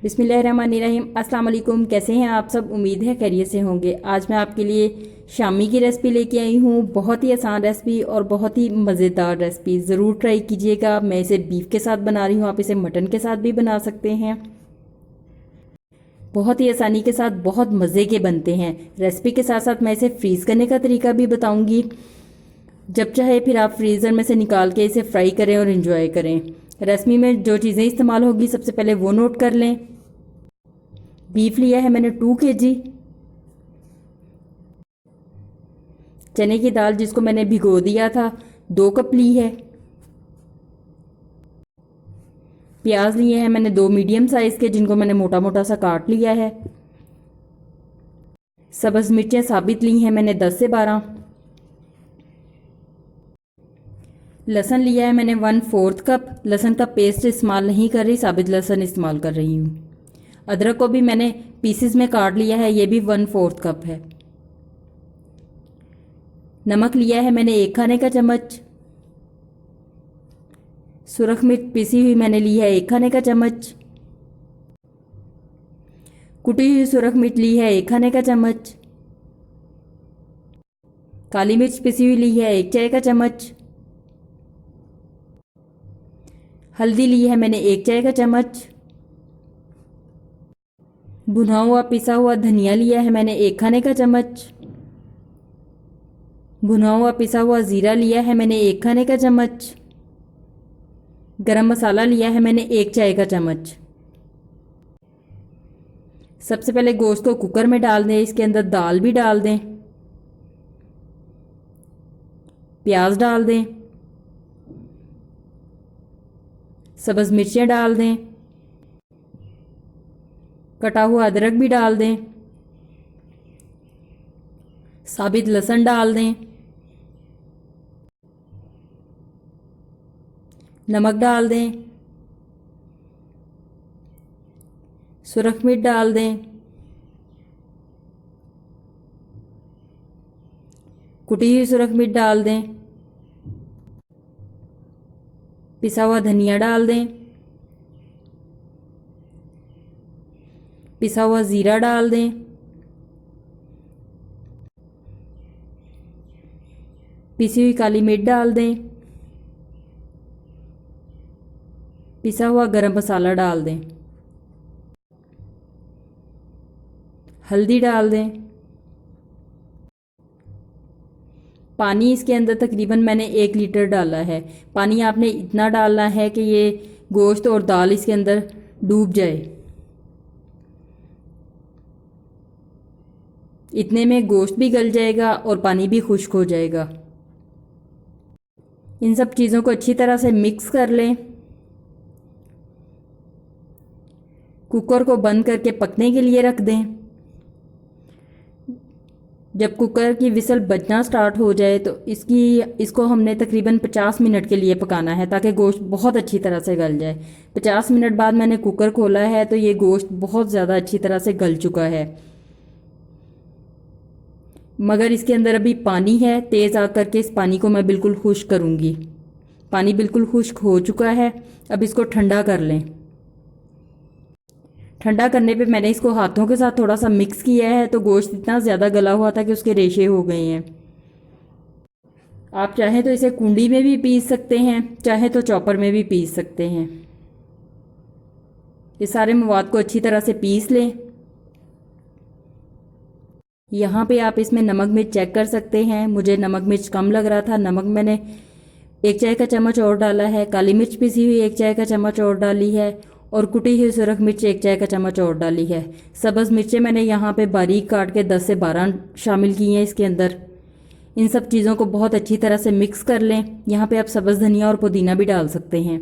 बिस्मिल्लाहिर्रहमानिर्रहीम। अस्सलाम वालेकुम। कैसे हैं आप सब? उम्मीद है खैरियत से होंगे। आज मैं आपके लिए शामी की रेसिपी लेके आई हूँ। बहुत ही आसान रेसिपी और बहुत ही मज़ेदार रेसिपी, ज़रूर ट्राई कीजिएगा। मैं इसे बीफ के साथ बना रही हूँ, आप इसे मटन के साथ भी बना सकते हैं। बहुत ही आसानी के साथ बहुत मज़े के बनते हैं। रेसिपी के साथ साथ मैं इसे फ्रीज़ करने का तरीका भी बताऊँगी। जब चाहे फिर आप फ्रीज़र में से निकाल के इसे फ्राई करें और इन्जॉय करें। रेसिपी में जो चीज़ें इस्तेमाल होगी सबसे पहले वो नोट कर लें। बीफ लिया है मैंने 2 kg। चने की दाल जिसको मैंने भिगो दिया था 2 कप ली है। प्याज लिए हैं मैंने 2 मीडियम साइज़ के, जिनको मैंने मोटा मोटा सा काट लिया है। सब्ज़ मिर्चें साबित ली हैं मैंने 10 से 12। लहसुन लिया है मैंने 1/4 कप। लहसुन का पेस्ट इस्तेमाल नहीं कर रही, साबित लहसुन इस्तेमाल कर रही हूँ। अदरक को भी मैंने पीसेस में काट लिया है, ये भी 1/4 कप है। नमक लिया है मैंने 1 खाने का चम्मच। सुरख मिर्च पिसी हुई मैंने ली है 1 खाने का चम्मच। कुटी हुई सुरख मिर्च ली है 1 खाने का चम्मच। काली मिर्च पिसी हुई ली है 1 चाय का चम्मच। हल्दी ली है मैंने 1 चाय का चम्मच। भुना हुआ पिसा हुआ धनिया लिया है मैंने 1 खाने का चम्मच। भुना हुआ पिसा हुआ ज़ीरा लिया है मैंने 1 खाने का चम्मच। गरम मसाला लिया है मैंने 1 चाय का चम्मच। सबसे पहले गोश्त को कुकर में डाल दें, इसके अंदर दाल भी डाल दें, प्याज डाल दें, सब्ज़ मिर्चें डाल दें, कटा हुआ अदरक भी डाल दें, साबित लहसुन डाल दें, नमक डाल दें, सुरख मिर्च डाल दें, कुटी हुई सुरख मिर्च डाल दें, पिसा हुआ धनिया डाल दें, पिसा हुआ ज़ीरा डाल दें, पिसी हुई काली मिर्च डाल दें, पिसा हुआ गरम मसाला डाल दें, हल्दी डाल दें। पानी इसके अंदर तकरीबन मैंने 1 लीटर डाला है। पानी आपने इतना डालना है कि ये गोश्त और दाल इसके अंदर डूब जाए। इतने में गोश्त भी गल जाएगा और पानी भी खुश्क हो जाएगा। इन सब चीज़ों को अच्छी तरह से मिक्स कर लें। कुकर को बंद करके पकने के लिए रख दें। जब कुकर की विसल बजना स्टार्ट हो जाए तो इसको हमने तकरीबन 50 मिनट के लिए पकाना है, ताकि गोश्त बहुत अच्छी तरह से गल जाए। 50 मिनट बाद मैंने कुकर खोला है तो ये गोश्त बहुत ज़्यादा अच्छी तरह से गल चुका है, मगर इसके अंदर अभी पानी है। तेज़ आग करके इस पानी को मैं बिल्कुल खुश्क करूँगी। पानी बिल्कुल खुश्क हो चुका है। अब इसको ठंडा कर लें। ठंडा करने पे मैंने इसको हाथों के साथ थोड़ा सा मिक्स किया है, तो गोश्त इतना ज़्यादा गला हुआ था कि उसके रेशे हो गए हैं। आप चाहें तो इसे कुंडी में भी पीस सकते हैं, चाहे तो चॉपर में भी पीस सकते हैं। ये सारे मवाद को अच्छी तरह से पीस लें। यहाँ पे आप इसमें नमक मिर्च चेक कर सकते हैं। मुझे नमक मिर्च कम लग रहा था, नमक मैंने 1 चाय का चम्मच और डाला है। काली मिर्च पिसी हुई 1 चाय का चम्मच और डाली है, और कुटी हुई सुरख मिर्च 1 चाय का चम्मच और डाली है। सब्ज़ मिर्चें मैंने यहाँ पे बारीक काट के 10 से 12 शामिल की हैं इसके अंदर। इन सब चीज़ों को बहुत अच्छी तरह से मिक्स कर लें। यहाँ पे आप सब्ज़ धनिया और पुदीना भी डाल सकते हैं।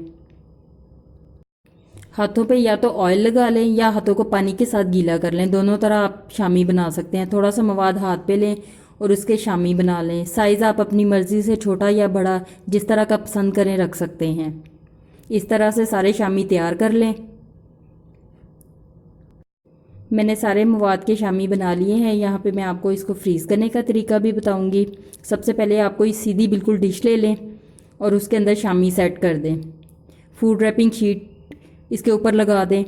हाथों पे या तो ऑयल लगा लें या हाथों को पानी के साथ गीला कर लें, दोनों तरह आप शामी बना सकते हैं। थोड़ा सा मवाद हाथ पे लें और उसके शामी बना लें। साइज़ आप अपनी मर्ज़ी से छोटा या बड़ा जिस तरह का पसंद करें रख सकते हैं। इस तरह से सारे शामी तैयार कर लें। मैंने सारे मवाद के शामी बना लिए हैं। यहाँ पे मैं आपको इसको फ्रीज़ करने का तरीका भी बताऊँगी। सबसे पहले आपको इस सीधी बिल्कुल डिश ले लें और उसके अंदर शामी सेट कर दें। फूड रैपिंग शीट इसके ऊपर लगा दें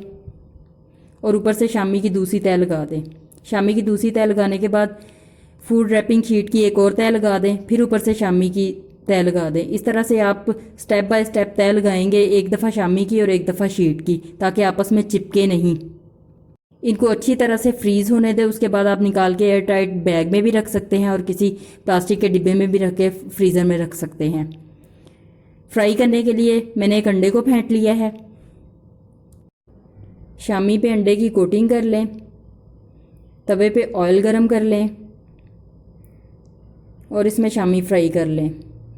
और ऊपर से शामी की दूसरी तह लगा दें। शामी की दूसरी तह लगाने के बाद फूड रैपिंग शीट की एक और तह लगा दें, फिर ऊपर से शामी की तह लगा दें। इस तरह से आप स्टेप बाय स्टेप तह लगाएंगे, एक दफ़ा शामी की और एक दफ़ा शीट की, ताकि आपस में चिपके नहीं। इनको अच्छी तरह से फ्रीज़ होने दें। उसके बाद आप निकाल के एयर टाइट बैग में भी रख सकते हैं और किसी प्लास्टिक के डिब्बे में भी रख के फ्रीज़र में रख सकते हैं। फ्राई करने के लिए मैंने एक अंडे को फेंट लिया है। शामी पे अंडे की कोटिंग कर लें, तवे पे ऑयल गरम कर लें और इसमें शामी फ्राई कर लें।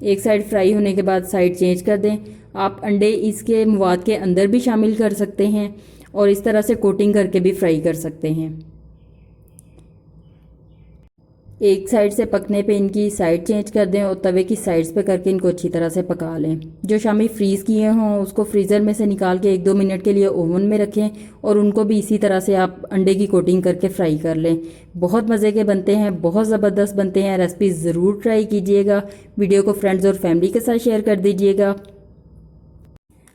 एक साइड फ्राई होने के बाद साइड चेंज कर दें। आप अंडे इसके मवाद के अंदर भी शामिल कर सकते हैं और इस तरह से कोटिंग करके भी फ्राई कर सकते हैं। एक साइड से पकने पे इनकी साइड चेंज कर दें और तवे की साइड्स पे करके इनको अच्छी तरह से पका लें। जो शामी फ्रीज़ किए हों उसको फ्रीज़र में से निकाल के 1-2 मिनट के लिए ओवन में रखें और उनको भी इसी तरह से आप अंडे की कोटिंग करके फ्राई कर लें। बहुत मज़े के बनते हैं, बहुत ज़बरदस्त बनते हैं। रेसिपी ज़रूर ट्राई कीजिएगा। वीडियो को फ्रेंड्स और फैमिली के साथ शेयर कर दीजिएगा।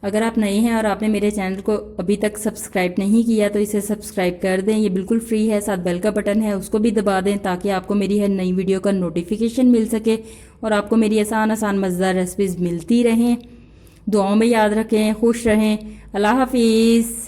अगर आप नए हैं और आपने मेरे चैनल को अभी तक सब्सक्राइब नहीं किया तो इसे सब्सक्राइब कर दें, ये बिल्कुल फ्री है। साथ बेल का बटन है उसको भी दबा दें ताकि आपको मेरी हर नई वीडियो का नोटिफिकेशन मिल सके और आपको मेरी आसान मज़ेदार रेसिपीज़ मिलती रहें। दुआओं में याद रखें, खुश रहें। अल्लाह हाफिज़।